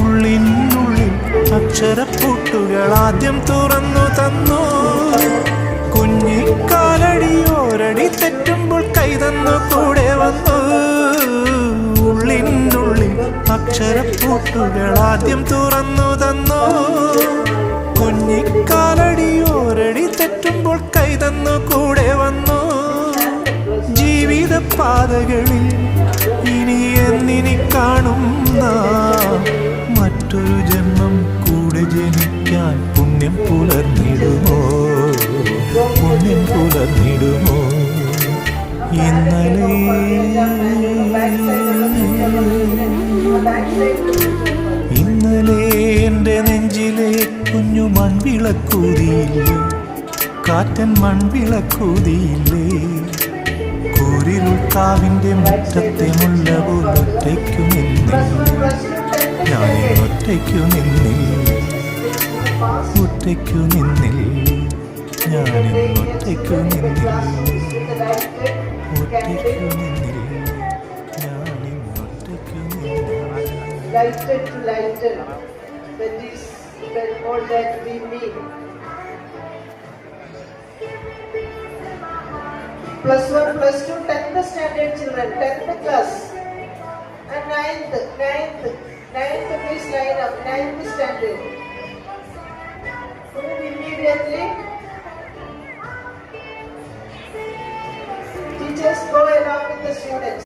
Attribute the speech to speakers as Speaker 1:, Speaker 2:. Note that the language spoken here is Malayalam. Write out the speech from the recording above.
Speaker 1: ഉള്ളിനുള്ളിൽ അക്ഷരപ്പൂട്ടുകൾ ആദ്യം തുറന്നു തന്നു. കുഞ്ഞിക്കാലടിയോരടി തെറ്റുമ്പോൾ കൈതന്നു കൂടെ വന്നു. ഉള്ളിനുള്ളിൽ അക്ഷരപ്പൂട്ടുകൾ ആദ്യം തുറന്നു തന്നു. കുഞ്ഞിക്കാലടിയോരടി തെറ്റുമ്പോൾ കൈതന്നു കൂടെ വന്നു. ജീവിത പാതകളിൽ ഇനി എന്നിനി കാണുന്ന മറ്റൊരു ജന്മം കൂടെ ജനിക്കാൻ പുണ്യം പുലർന്നിടുമോ, പുണ്യം പുലർന്നിടുമോ? ഇന്നലെ എൻ്റെ നെഞ്ചിലെ കുഞ്ഞു മൺവിളക്കൂതിയില്ലേ, കാറ്റൻ മൺവിളക്കൂതിയില്ലേ? കൂരിരുൾ കാവിൻ്റെ മുറ്റത്തെ മുല്ല പോലൊറ്റയ്ക്കു നിന്നില്ലേ, ഞാനിന്നൊറ്റയ്ക്കു നിന്നില്ലേ, ഒറ്റയ്ക്കു നിന്നില്ലേ, ഞാനിന്നൊറ്റയ്ക്കു നിന്നില്ലേ, ഒറ്റയ്ക്കു നിന്നില്ലേ, ഞാനിന്നൊറ്റയ്ക്കു നിന്നില്ലേ.
Speaker 2: Lighten to lighten, that is all that we mean. Plus 1, plus 2, 10th standard children, 10th class, and 9th, please line up, 9th standard. Move immediately. Teachers go along with the students.